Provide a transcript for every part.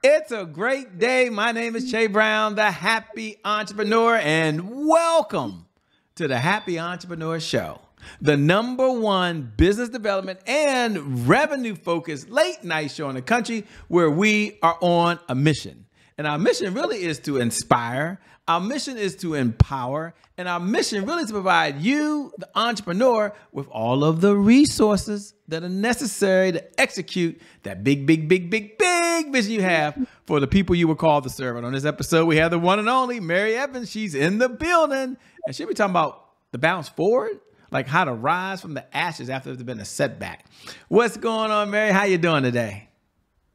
It's a great day. My name is Che Brown, the Happy Entrepreneur, and welcome to the Happy Entrepreneur Show, the #1 business development and revenue-focused late-night show in the country where we are on a mission. And our mission really is to inspire. Our mission is to empower. And our mission really is to provide you, the entrepreneur, with all of the resources that are necessary to execute that big vision you have for the people you were called to serve. And on this episode, we have the one and only Mary Evans. She's in the building. And she'll be talking about the bounce forward, like how to rise from the ashes after there's been a setback. What's going on, Mary? How you doing today?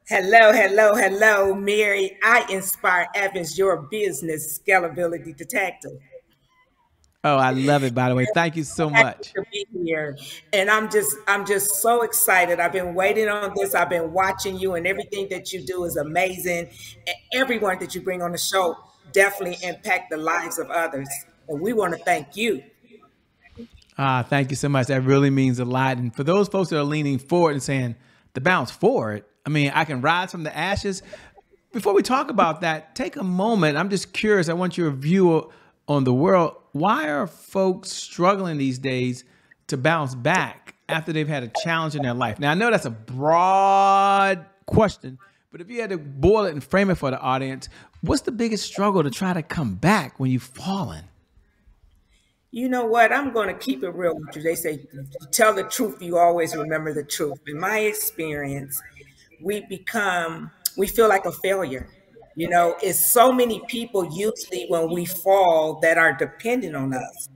Hello, Mary. I inspire Evans, your business scalability detective. Oh, I love it, by the way. Thank you so much. To be here. And I'm just so excited. I've been waiting on this. I've been watching you, and everything that you do is amazing. And everyone that you bring on the show definitely impact the lives of others. And we want to thank you. Thank you so much. That really means a lot. And for those folks that are leaning forward and saying, the bounce forward, I mean, I can rise from the ashes. Before we talk about that, take a moment. I'm just curious. I want your view on the world. Why are folks struggling these days to bounce back after they've had a challenge in their life? Now, I know that's a broad question, but if you had to boil it and frame it for the audience, what's the biggest struggle to try to come back when you've fallen? You know what? I'm going to keep it real with you. They say, tell the truth, you always remember the truth. In my experience, we feel like a failure. You know, it's so many people usually when we fall that are dependent on us.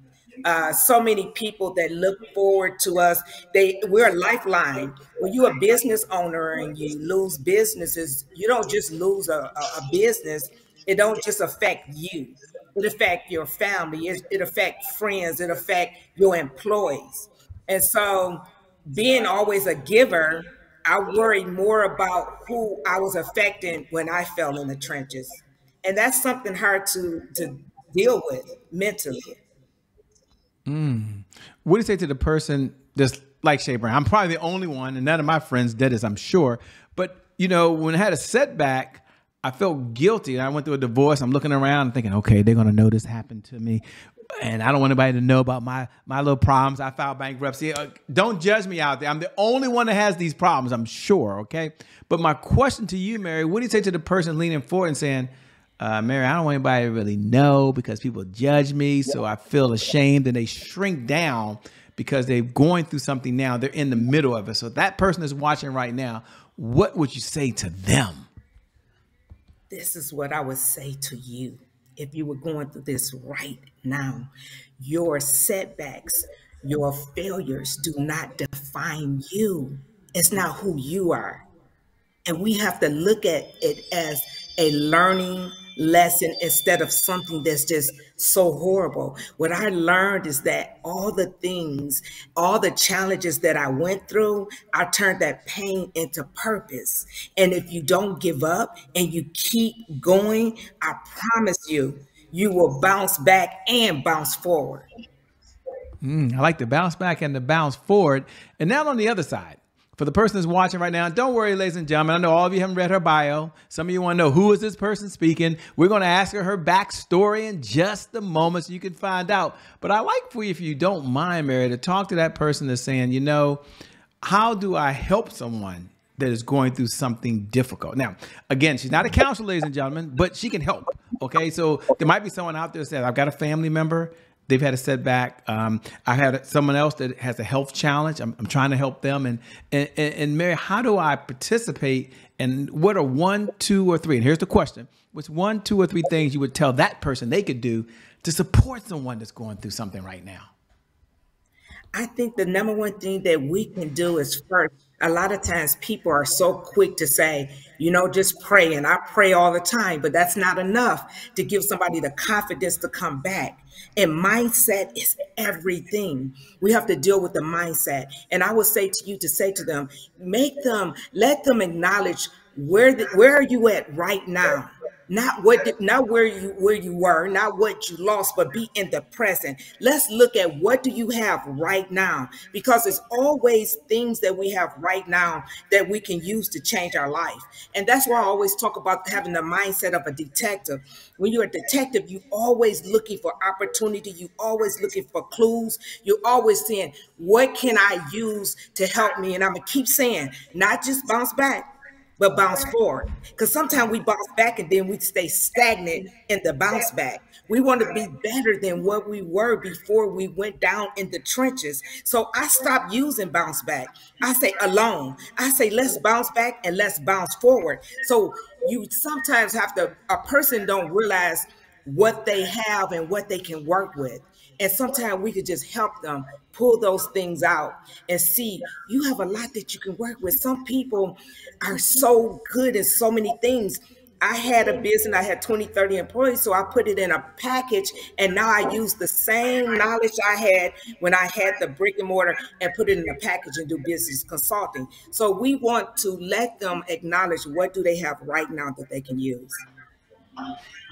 So many people that look forward to us. We're a lifeline. When you're a business owner and you lose businesses, you don't just lose a business. It don't just affect you. It affects your family. It affects friends. It affects your employees. And so being always a giver, I worried more about who I was affecting when I fell in the trenches. And that's something hard to deal with mentally. What do you say to the person that's like Shay Brown? I'm probably the only one, and none of my friends did this, I'm sure. But, you know, when I had a setback, I felt guilty. I went through a divorce. I'm looking around and thinking, okay, they're going to know this happened to me. And I don't want anybody to know about my little problems. I filed bankruptcy. Don't judge me out there. I'm the only one that has these problems, I'm sure, okay? But my question to you, Mary, what do you say to the person leaning forward and saying, Mary, I don't want anybody to really know because people judge me, so I feel ashamed, and they shrink down because they're going through something now. They're in the middle of it. So that person is watching right now. What would you say to them? This is what I would say to you if you were going through this right now. Your setbacks, your failures do not define you. It's not who you are. And we have to look at it as a learning lesson instead of something that's just so horrible. What I learned is that all the things, all the challenges that I went through, I turned that pain into purpose. And if you don't give up and you keep going, I promise you, you will bounce back and bounce forward. I like the bounce back and the bounce forward. And now on the other side, for the person that's watching right now, don't worry, ladies and gentlemen. I know all of you haven't read her bio. Some of you want to know, who is this person speaking? We're going to ask her backstory in just a moment so you can find out. But I'd like for you, if you don't mind, Mary, to talk to that person that's saying, you know, how do I help someone that is going through something difficult? Now, again, she's not a counselor, ladies and gentlemen, but she can help. Okay, so there might be someone out there that says, I've got a family member. They've had a setback. I had someone else that has a health challenge. I'm trying to help them. And Mary, how do I participate? And what are 1, 2, or 3? And here's the question. What's 1, 2, or 3 things you would tell that person they could do to support someone that's going through something right now? I think the #1 thing that we can do is, first, a lot of times people are so quick to say, you know, just pray. And I pray all the time, but that's not enough to give somebody the confidence to come back. And mindset is everything. We have to deal with the mindset. And I would say to you to say to them, let them acknowledge where are you at right now? not where you were, not what you lost, but be in the present. Let's look at what do you have right now, because it's always things that we have right now that we can use to change our life. And that's why I always talk about having the mindset of a detective. When you're a detective, you always looking for opportunity, you always looking for clues, you're always saying, what can I use to help me? And I'm gonna keep saying, not just bounce back, but bounce forward. Because sometimes we bounce back and then we stay stagnant in the bounce back. We want to be better than what we were before we went down in the trenches. So I stopped using bounce back. I say alone. I say let's bounce back and let's bounce forward. So you sometimes have to, a person don't realize what they have and what they can work with. And sometimes we could just help them pull those things out and see you have a lot that you can work with. Some people are so good in so many things. I had a business, I had 20, 30 employees, so I put it in a package, and now I use the same knowledge I had when I had the brick and mortar and put it in a package and do business consulting. So we want to let them acknowledge what do they have right now that they can use.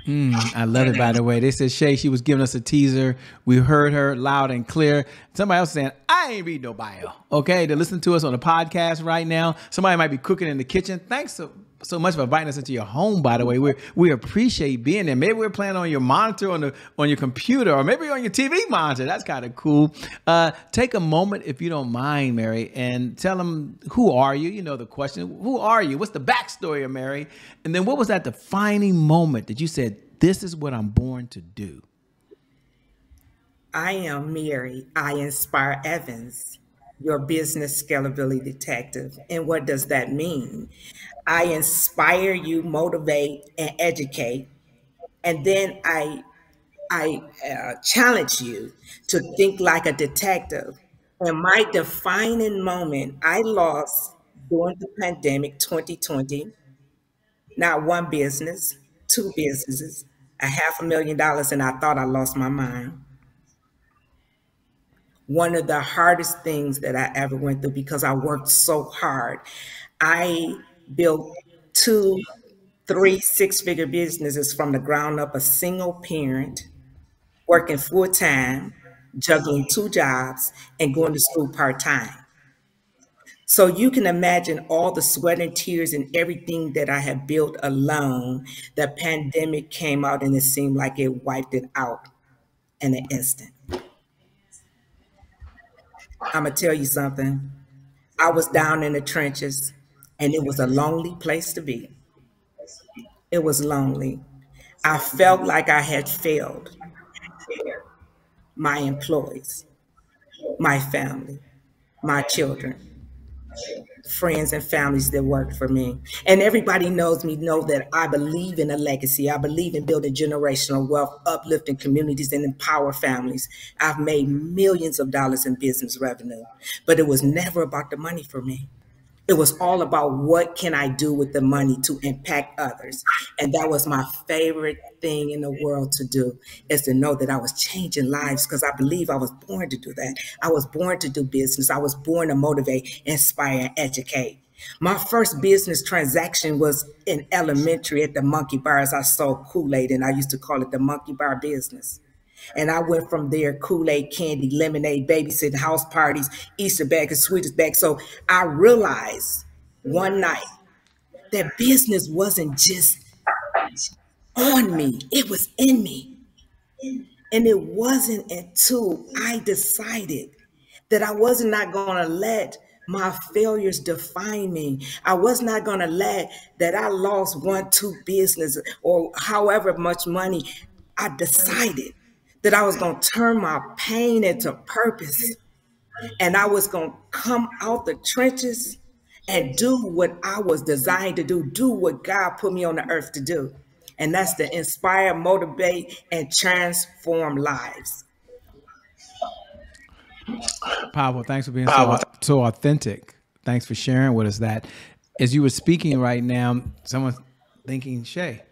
I love it, by the way. They said Shay, she was giving us a teaser. We heard her loud and clear. Somebody else saying, I ain't read no bio. Okay, they're listening to us on the podcast right now. Somebody might be cooking in the kitchen. Thanks so much for inviting us into your home, by the way. We appreciate being there. Maybe we're playing on your monitor on your computer, or maybe on your TV monitor. That's kind of cool. Take a moment, if you don't mind, Mary, and tell them, who are you? You know the question. Who are you? What's the backstory of Mary? And then what was that defining moment that you said, this is what I'm born to do? I am Mary. I inspire Evans, your business scalability detective. And what does that mean? I inspire you, motivate, and educate. And then I challenge you to think like a detective. And my defining moment, I lost during the pandemic 2020, not one business, two businesses, $500,000, and I thought I lost my mind. One of the hardest things that I ever went through because I worked so hard. I built two, three, six-figure businesses from the ground up, a single parent, working full time, juggling two jobs, and going to school part time. So you can imagine all the sweat and tears and everything that I had built alone. The pandemic came out and it seemed like it wiped it out in an instant. I'm going to tell you something. I was down in the trenches and it was a lonely place to be. It was lonely. I felt like I had failed my employees, my family, my children, friends and families that worked for me. And everybody knows me, know that I believe in a legacy. I believe in building generational wealth, uplifting communities, and empower families. I've made millions of dollars in business revenue, but it was never about the money for me. It was all about what can I do with the money to impact others. And that was my favorite thing in the world to do, is to know that I was changing lives, because I believe I was born to do that. I was born to do business. I was born to motivate, inspire, and educate. My first business transaction was in elementary at the Monkey Bars. I sold Kool-Aid, and I used to call it the Monkey Bar business. And I went from there, Kool-Aid, candy, lemonade, babysitting, house parties, Easter bag, and sweetest bag. So I realized one night that business wasn't just on me, it was in me. And it wasn't until I decided that I was not going to let my failures define me. I was not going to let that I lost one, two business or however much money. I decided that I was going to turn my pain into purpose, and I was going to come out the trenches and do what I was designed to do what God put me on the earth to do. And that's to inspire, motivate, and transform lives. Powerful. Thanks for being so authentic. Thanks for sharing with us that. As you were speaking right now, someone's thinking, Shay,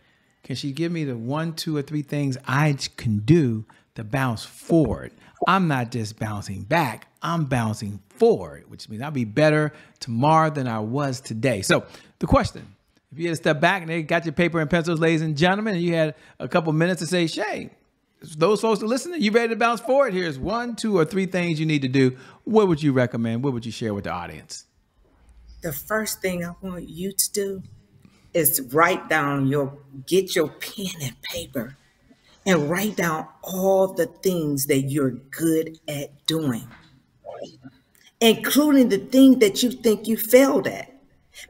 can she give me the 1, 2, or 3 things I can do to bounce forward? I'm not just bouncing back, I'm bouncing forward, which means I'll be better tomorrow than I was today. So the question, If you had to step back and they got your paper and pencils, ladies and gentlemen, and you had a couple minutes to say, Shay, those folks are listening, you ready to bounce forward? Here's 1, 2, or 3 things you need to do. What would you recommend? What would you share with the audience? The first thing I want you to do is get your pen and paper and write down all the things that you're good at doing, including the thing that you think you failed at.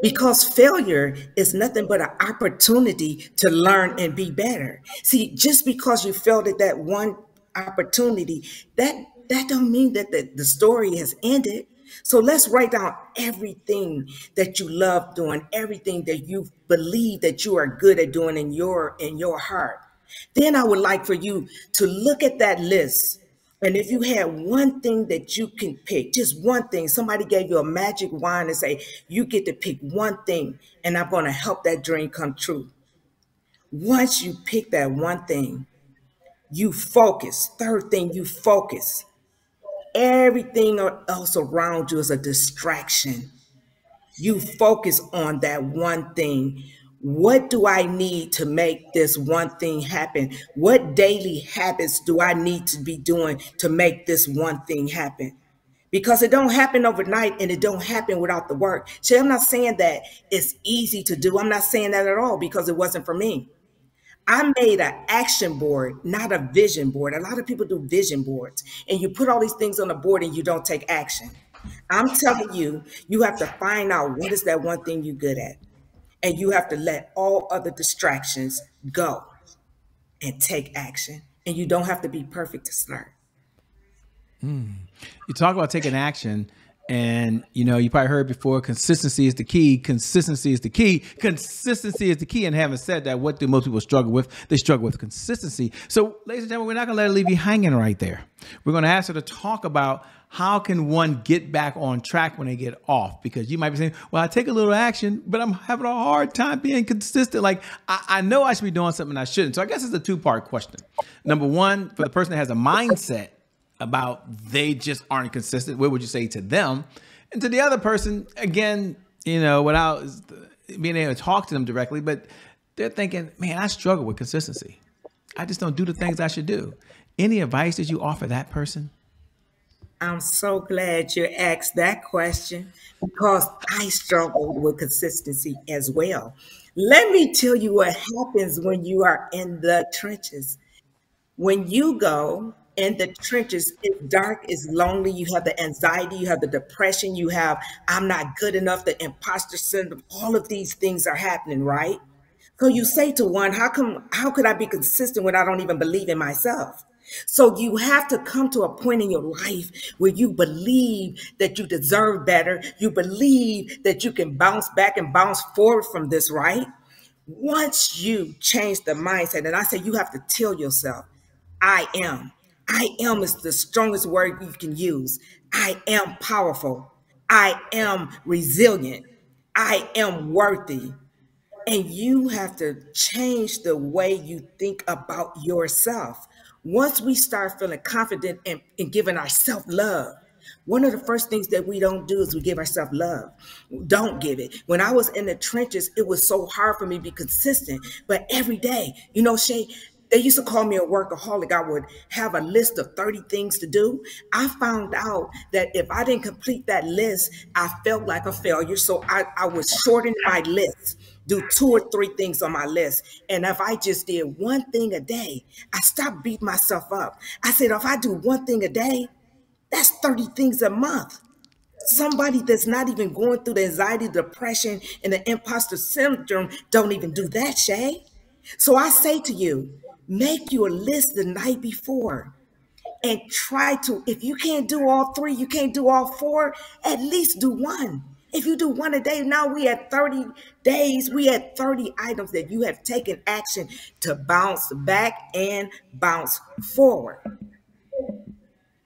Because failure is nothing but an opportunity to learn and be better. See, just because you failed at that one opportunity, that don't mean that the story has ended. So let's write down everything that you love doing, everything that you believe that you are good at doing in your heart. Then I would like for you to look at that list. And if you had one thing that you can pick, just one thing, somebody gave you a magic wand and say, you get to pick one thing and I'm going to help that dream come true. Once you pick that one thing, you focus. Third thing, you focus. Everything else around you is a distraction. You focus on that one thing. What do I need to make this one thing happen? What daily habits do I need to be doing to make this one thing happen? Because it don't happen overnight and it don't happen without the work. So I'm not saying that it's easy to do. I'm not saying that at all because it wasn't for me. I made an action board, not a vision board. A lot of people do vision boards and you put all these things on the board and you don't take action. I'm telling you, you have to find out what is that one thing you're good at. And you have to let all other distractions go and take action. And you don't have to be perfect to start. You talk about taking action, and you probably heard before, consistency is the key. Consistency is the key. Consistency is the key. And having said that, what do most people struggle with? They struggle with consistency. So, ladies and gentlemen, we're not going to let it leave you hanging right there. We're going to ask her to talk about how can one get back on track when they get off? Because you might be saying, well, I take a little action, but I'm having a hard time being consistent. Like, I know I should be doing something I shouldn't. So I guess it's a 2-part question. Number one, for the person that has a mindset about they just aren't consistent, what would you say to them? And to the other person, again, without being able to talk to them directly, but they're thinking, man, I struggle with consistency. I just don't do the things I should do. Any advice that you offer that person? I'm so glad you asked that question because I struggled with consistency as well. Let me tell you what happens when you are in the trenches. When you go in the trenches, it's dark, it's lonely, you have the anxiety, you have the depression, you have, I'm not good enough, the imposter syndrome, all of these things are happening, right? So you say to one, how could I be consistent when I don't even believe in myself? So you have to come to a point in your life where you believe that you deserve better. You believe that you can bounce back and bounce forward from this, right? Once you change the mindset, and I say you have to tell yourself, I am. I am is the strongest word you can use. I am powerful. I am resilient. I am worthy. And you have to change the way you think about yourself. Once we start feeling confident in giving ourselves love, one of the first things that we don't do is we give ourselves love. Don't give it. When I was in the trenches, it was so hard for me to be consistent. But every day, Shay, they used to call me a workaholic. I would have a list of 30 things to do. I found out that if I didn't complete that list, I felt like a failure. So I would shorten my list, do 2 or 3 things on my list. And if I just did one thing a day, I stopped beating myself up. I said, if I do one thing a day, that's 30 things a month. Somebody that's not even going through the anxiety, depression, and the imposter syndrome don't even do that, Shay. So I say to you, make you a list the night before and try to, if you can't do all 3, you can't do all 4, at least do one. If you do one a day, now we had 30 days, we had 30 items that you have taken action to bounce back and bounce forward.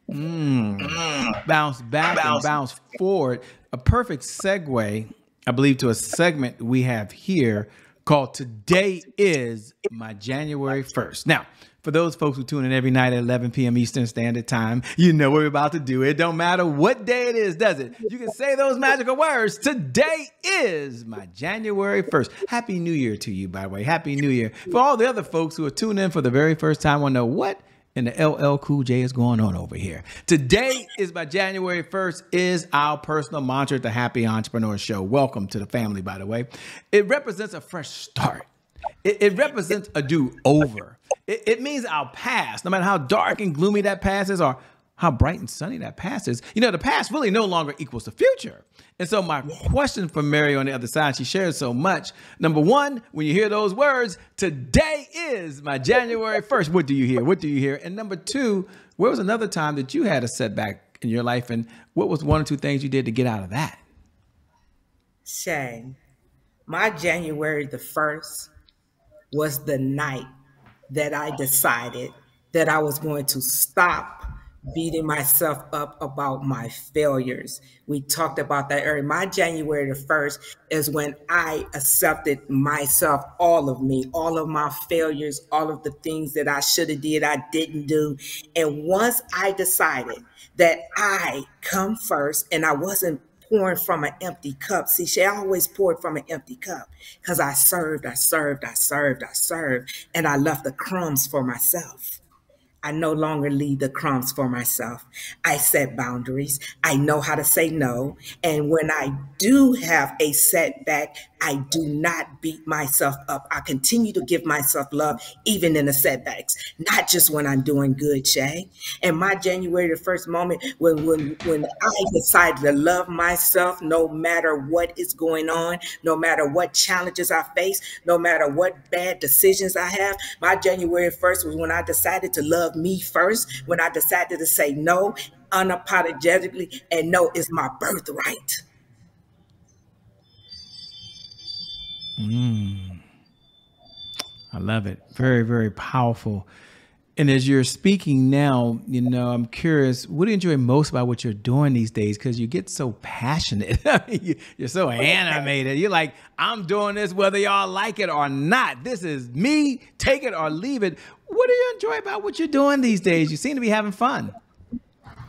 Bounce back and bounce forward. A perfect segue, I believe, to a segment we have here called Today is My January 1st. Now, for those folks who tune in every night at 11 p.m. Eastern Standard Time, you know what we're about to do. It don't matter what day it is, does it? You can say those magical words. Today is my January 1st. Happy New Year to you, by the way. Happy New Year. For all the other folks who are tuning in for the very first time, want to know what in the LL Cool J is going on over here. Today is my January 1st is our personal mantra at the Happy Entrepreneur Show. Welcome to the family, by the way. It represents a fresh start. It represents a do-over. It means our past, no matter how dark and gloomy that past is or how bright and sunny that past is. You know, the past really no longer equals the future. And so my question for Mary on the other side, she shares so much. Number one, when you hear those words, today is my January 1st. What do you hear? What do you hear? And number two, where was another time that you had a setback in your life? And what was one or two things you did to get out of that? Shay, my January the 1st was the night that I decided that I was going to stop beating myself up about my failures. We talked about that earlier. My January the 1st is when I accepted myself, all of me, all of my failures, all of the things that I should have did, I didn't do. And once I decided that I come first and I wasn't pouring from an empty cup. See, she always poured from an empty cup because I served, and I left the crumbs for myself. I no longer leave the crumbs for myself. I set boundaries. I know how to say no. And when I do have a setback, I do not beat myself up. I continue to give myself love, even in the setbacks, not just when I'm doing good, Shay. And my January the 1st moment, when I decided to love myself, no matter what is going on, no matter what challenges I face, no matter what bad decisions I have, my January 1st was when I decided to love me first, when I decided to say no unapologetically, and no is my birthright. I love it. Very, very powerful. And as you're speaking now, you know, I'm curious, what do you enjoy most about what you're doing these days? Because you get so passionate. You're so animated. You're like, I'm doing this whether y'all like it or not. This is me. Take it or leave it. What do you enjoy about what you're doing these days? You seem to be having fun.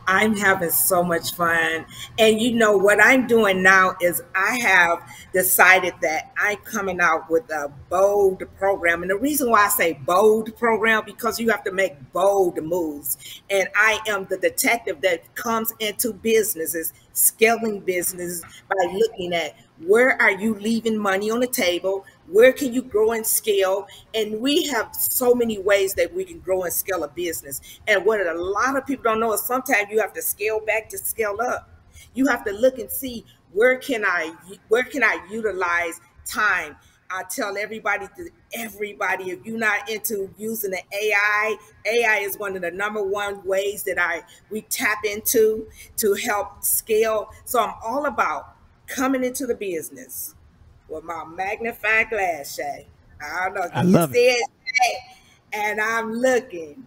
I'm having so much fun. And you know, what I'm doing now is I have decided that I'm coming out with a bold program. And the reason why I say bold program, because you have to make bold moves. And I am the detective that comes into businesses, scaling businesses by looking at where are you leaving money on the table? Where can you grow and scale? And we have so many ways that we can grow and scale a business. And what a lot of people don't know is sometimes you have to scale back to scale up. You have to look and see where can I utilize time. I tell everybody, if you're not into using the AI is one of the #1 ways that we tap into to help scale. So I'm all about coming into the business with my magnifying glass, Shay. I don't know. I love it. Shay, and I'm looking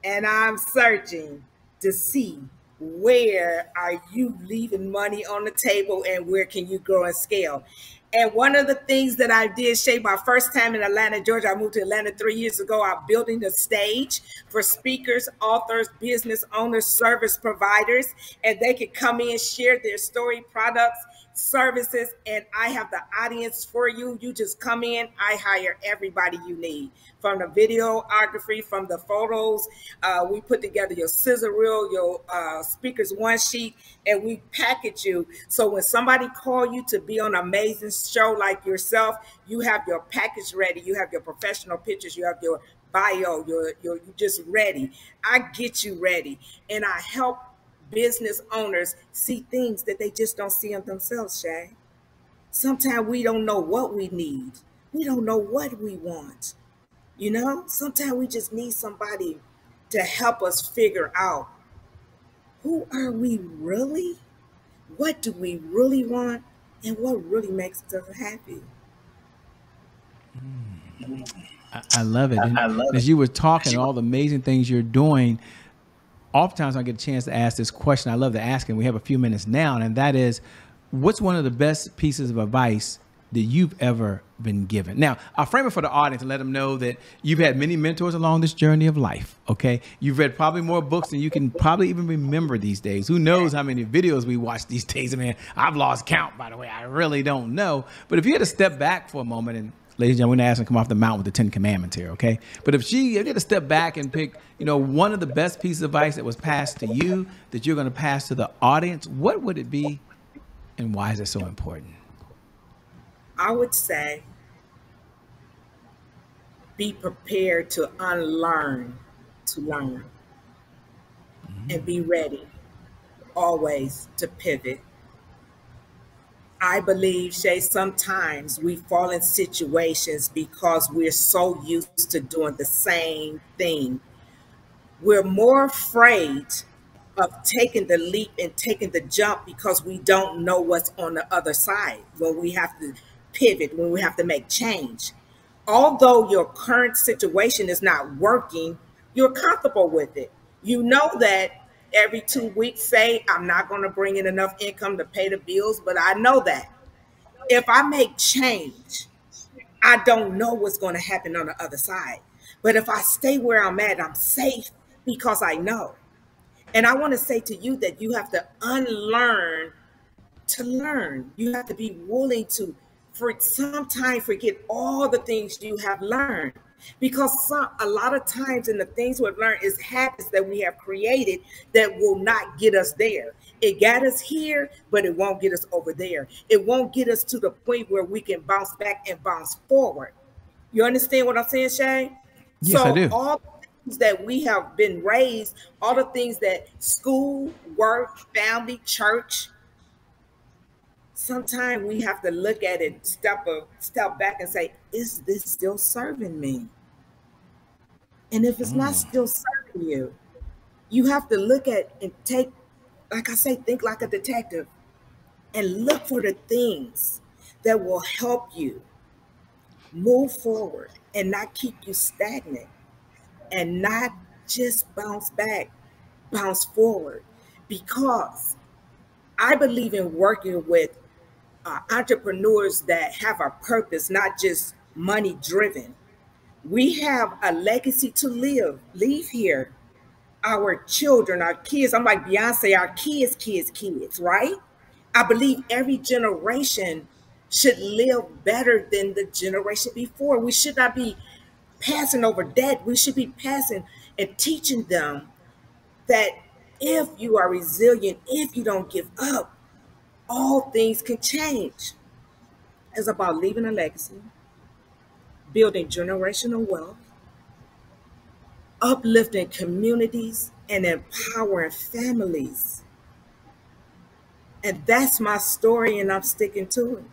and I'm searching to see where are you leaving money on the table and where can you grow and scale. And one of the things that I did, Shay, my first time in Atlanta, Georgia, I moved to Atlanta 3 years ago. I'm building a stage for speakers, authors, business owners, service providers, and they could come in, share their story, products, services, and I have the audience for you. You just come in, I hire everybody you need. From the videography, from the photos, we put together your scissor reel, your speaker's one sheet, and we package you. So when somebody call you to be on an amazing show like yourself, you have your package ready. You have your professional pictures. You have your bio. You're just ready. I get you ready, and I help business owners see things that they just don't see in themselves, Shay. Sometimes we don't know what we need. We don't know what we want. You know, sometimes we just need somebody to help us figure out, who are we really? What do we really want? And what really makes us happy? I love it. And as you were talking, all the amazing things you're doing, oftentimes I get a chance to ask this question. I love to ask, and we have a few minutes now, and that is, what's one of the best pieces of advice that you've ever been given. Now, I'll frame it for the audience and let them know that you've had many mentors along this journey of life, okay? You've read probably more books than you can probably even remember these days. Who knows how many videos we watch these days? I mean, I've lost count, by the way. I really don't know. But if you had to step back for a moment, and ladies and gentlemen, we're going to ask them to come off the mountain with the 10 Commandments here, okay? But if you had to step back and pick, one of the best pieces of advice that was passed to you that you're going to pass to the audience, what would it be, and why is it so important? I would say be prepared to unlearn to learn, and be ready always to pivot. I believe, Shay, sometimes we fall in situations because we're so used to doing the same thing. We're more afraid of taking the leap and taking the jump because we don't know what's on the other side when we have to pivot, when we have to make change. Although your current situation is not working, you're comfortable with it. You know that every 2 weeks, say, I'm not going to bring in enough income to pay the bills, but I know that if I make change, I don't know what's going to happen on the other side. But if I stay where I'm at, I'm safe because I know. And I want to say to you that you have to unlearn to learn. You have to be willing to, for sometimes, forget all the things you have learned. Because a lot of times in the things we've learned is habits that we have created that will not get us there. It got us here, but it won't get us over there. It won't get us to the point where we can bounce back and bounce forward. You understand what I'm saying, Shay? Yes, I So do. all the things that we have been raised, all the things that school, work, family, church, sometimes we have to look at it, step back and say, is this still serving me? And if it's not still serving you, you have to look at and take, like I say, think like a detective and look for the things that will help you move forward and not keep you stagnant, and not just bounce back, bounce forward. Because I believe in working with entrepreneurs that have a purpose, not just money driven. We have a legacy to leave here. Our children, our kids, I'm like Beyonce, our kids, right? I believe every generation should live better than the generation before. We should not be passing over debt. We should be passing and teaching them that if you are resilient, if you don't give up, all things can change. It's about leaving a legacy, building generational wealth, uplifting communities, and empowering families. And that's my story, and I'm sticking to it.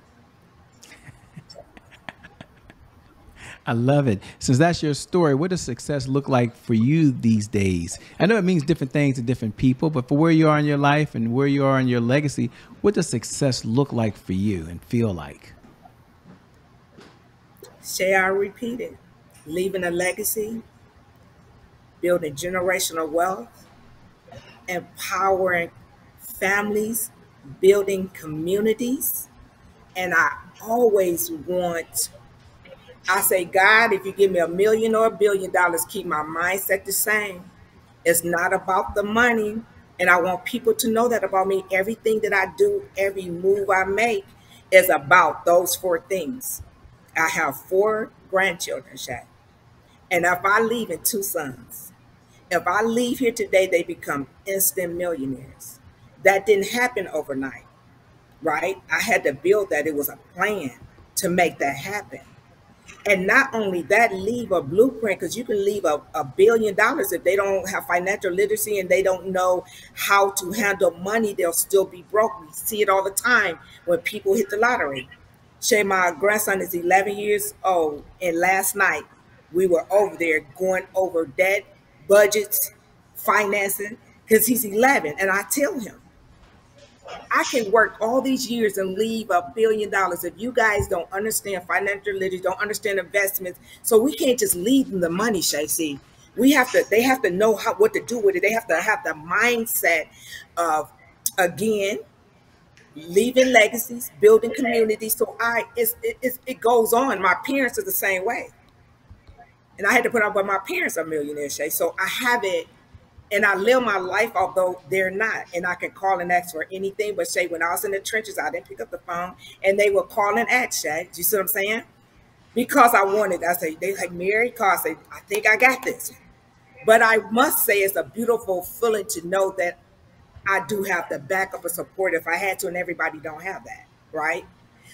I love it. Since that's your story, what does success look like for you these days? I know it means different things to different people, but for where you are in your life and where you are in your legacy, what does success look like for you and feel like? Say I repeat it. Leaving a legacy, building generational wealth, empowering families, building communities. And I always want, I say, God, if you give me $1 million or $1 billion, keep my mindset the same. It's not about the money. And I want people to know that about me. Everything that I do, every move I make is about those 4 things. I have 4 grandchildren, Shaq. And if I leave in 2 sons, if I leave here today, they become instant millionaires. That didn't happen overnight, right? I had to build that. It was a plan to make that happen. And not only that, leave a blueprint, because you can leave $1 billion if they don't have financial literacy and they don't know how to handle money, they'll still be broke. We see it all the time when people hit the lottery. Shay, my grandson is 11 years old, and last night we were over there going over debt, budgets, financing, because he's 11. And I tell him, I can work all these years and leave $1 billion if you guys don't understand financial literacy, don't understand investments. So we can't just leave them the money, Shay. See, they have to know what to do with it. They have to have the mindset of, again, leaving legacies, building communities. So it goes on. My parents are the same way. And I had to put up, but my parents are millionaires, Shay. So I have it and I live my life, although they're not. And I can call and ask for anything. But Shay, when I was in the trenches, I didn't pick up the phone and they would call and ask, Shay. Do you see what I'm saying? Because I wanted, I say, they like Mary, call, say, I think I got this. But I must say it's a beautiful feeling to know that I do have the backup of support if I had to, and everybody don't have that, right?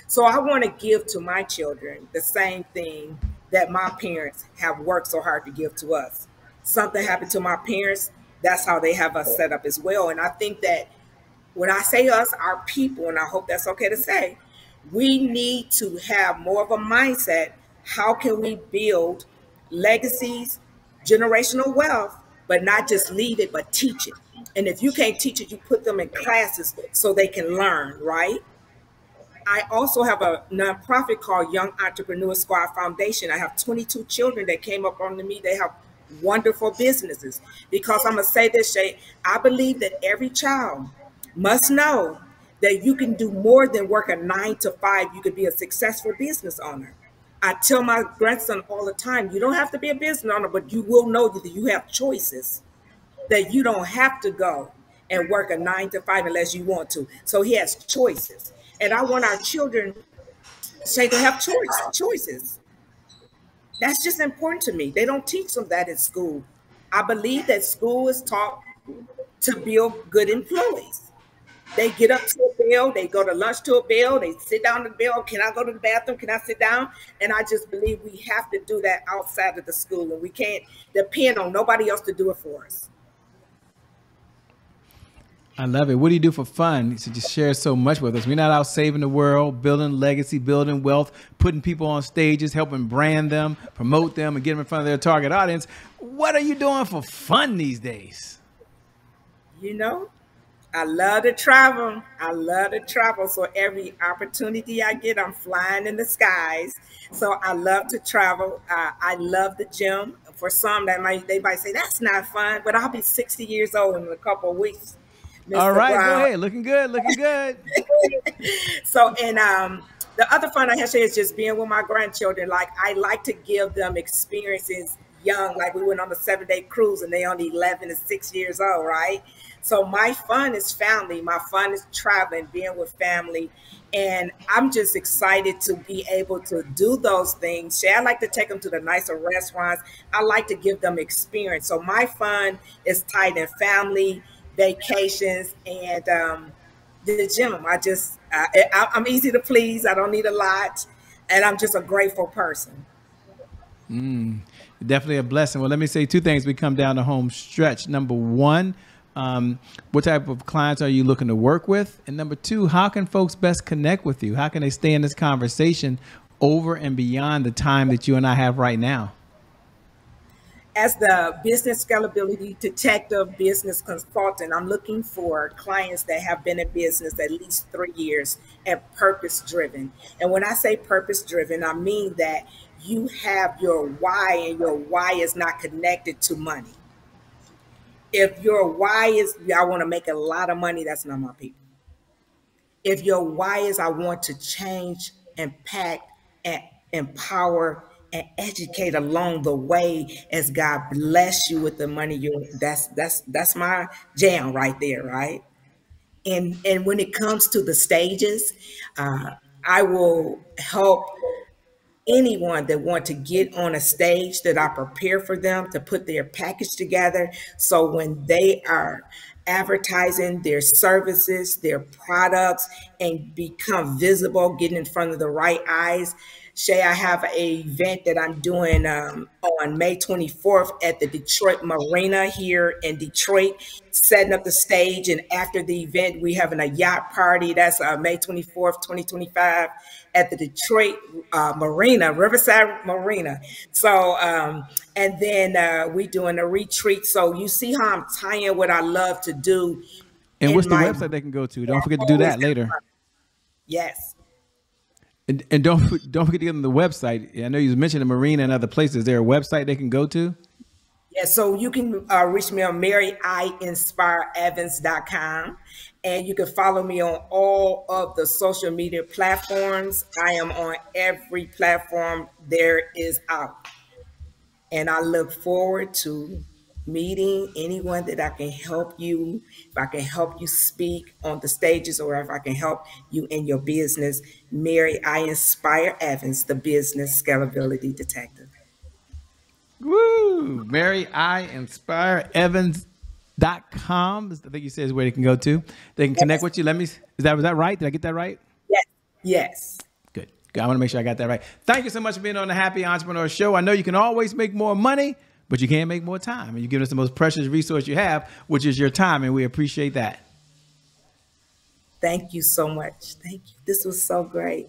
So I want to give to my children the same thing that my parents have worked so hard to give to us. Something happened to my parents, that's how they have us set up as well. And I think that when I say us, our people, and I hope that's okay to say, we need to have more of a mindset. How can we build legacies, generational wealth, but not just leave it, but teach it? And if you can't teach it, you put them in classes so they can learn, right? I also have a nonprofit called Young Entrepreneur Squad Foundation. I have 22 children that came up under me. They have wonderful businesses. Because I'm going to say this, Shay, I believe that every child must know that you can do more than work a 9 to 5. You could be a successful business owner. I tell my grandson all the time, you don't have to be a business owner, but you will know that you have choices, that you don't have to go and work a 9 to 5 unless you want to. So he has choices. And I want our children say to have choices. That's just important to me. They don't teach them that in school. I believe that school is taught to build good employees. They get up to a bell, they go to lunch to a bell, they sit down at the bell. Can I go to the bathroom? Can I sit down? And I just believe we have to do that outside of the school, and we can't depend on nobody else to do it for us. I love it. What do you do for fun? So just share so much with us. We're not out saving the world, building legacy, building wealth, putting people on stages, helping brand them, promote them, and get them in front of their target audience. What are you doing for fun these days? You know, I love to travel. I love to travel. So every opportunity I get, I'm flying in the skies. So I love to travel. I love the gym. For some, they might say that's not fun, but I'll be 60 years old in a couple of weeks. All Mr. right, Brown. go ahead. Looking good, looking good. So, and the other fun I have to say is just being with my grandchildren. Like, I like to give them experiences young. Like, we went on a 7-day cruise and they only 11 and 6 years old, right? So my fun is family. My fun is traveling, being with family. And I'm just excited to be able to do those things. Shay, I like to take them to the nicer restaurants. I like to give them experience. So my fun is tied in family, vacations, and the gym. I'm easy to please. I don't need a lot. And I'm just a grateful person. Definitely a blessing. Well, let me say two things. We come down the home stretch. Number one, what type of clients are you looking to work with? And number two, how can folks best connect with you? How can they stay in this conversation over and beyond the time that you and I have right now? As the business scalability detective business consultant, I'm looking for clients that have been in business at least 3 years and purpose driven. And when I say purpose driven, I mean that you have your why and your why is not connected to money. If your why is, I want to make a lot of money, that's not my people. If your why is, I want to change, impact, and empower and educate along the way as God bless you with the money, that's my jam right there, right? And when it comes to the stages, I will help anyone that want to get on a stage, that I prepare for them to put their package together. So when they are advertising their services, their products, and become visible, getting in front of the right eyes. Shay, I have an event that I'm doing on May 24th at the Detroit Marina here in Detroit, setting up the stage. And after the event, we having a yacht party. That's May 24th, 2025 at the Detroit Marina, Riverside Marina. So, and then we doing a retreat. So you see how I'm tying what I love to do. And what's the website they can go to? Don't forget to do that later. Yes. And don't forget to give them the website. I know you mentioned the marina and other places. Is there a website they can go to? Yeah, so you can reach me on maryinspireevans.com, and you can follow me on all of the social media platforms. I am on every platform there is out. And I look forward to meeting anyone that I can help you, if I can help you speak on the stages, or if I can help you in your business. Mary, I Inspire Evans, the business scalability detective. Woo! Mary, I Inspire Evans.com. I think you said is where they can go to. They can connect Yes, with you. Was that right? Did I get that right? yes, yes. Good. I want to make sure I got that right. Thank you so much for being on the Happy Entrepreneur Show. I know you can always make more money, but you can't make more time. And you're giving us the most precious resource you have, which is your time. And we appreciate that. Thank you so much. Thank you. This was so great.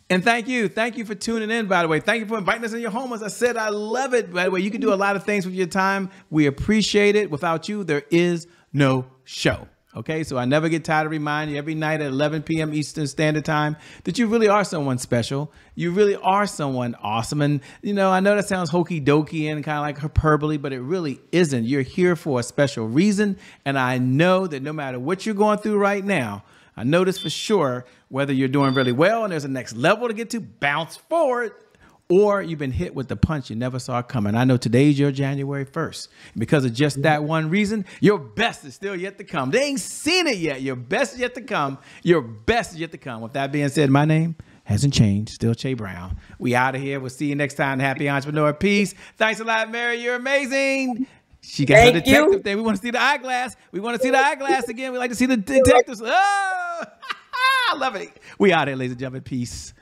And thank you. Thank you for tuning in, by the way. Thank you for inviting us in your home. As I said, I love it. By the way, you can do a lot of things with your time. We appreciate it. Without you, there is no show. Okay, so I never get tired of reminding you every night at 11 p.m. Eastern Standard Time that you really are someone special. You really are someone awesome. And, you know, I know that sounds hokey dokey and kind of like hyperbole, but it really isn't. You're here for a special reason. And I know that no matter what you're going through right now, I know this for sure, whether you're doing really well and there's a next level to get to, bounce forward, or you've been hit with the punch you never saw coming. I know today's your January 1st. Because of just that one reason, your best is still yet to come. They ain't seen it yet. Your best is yet to come. Your best is yet to come. With that being said, my name hasn't changed. Still Che Brown. We out of here. We'll see you next time. Happy Entrepreneur. Peace. Thanks a lot, Mary. You're amazing. She got her detective thing. We want to see the eyeglass. We want to see the eyeglass again. We like to see the detectives. Oh, I love it. We out here, ladies and gentlemen. Peace.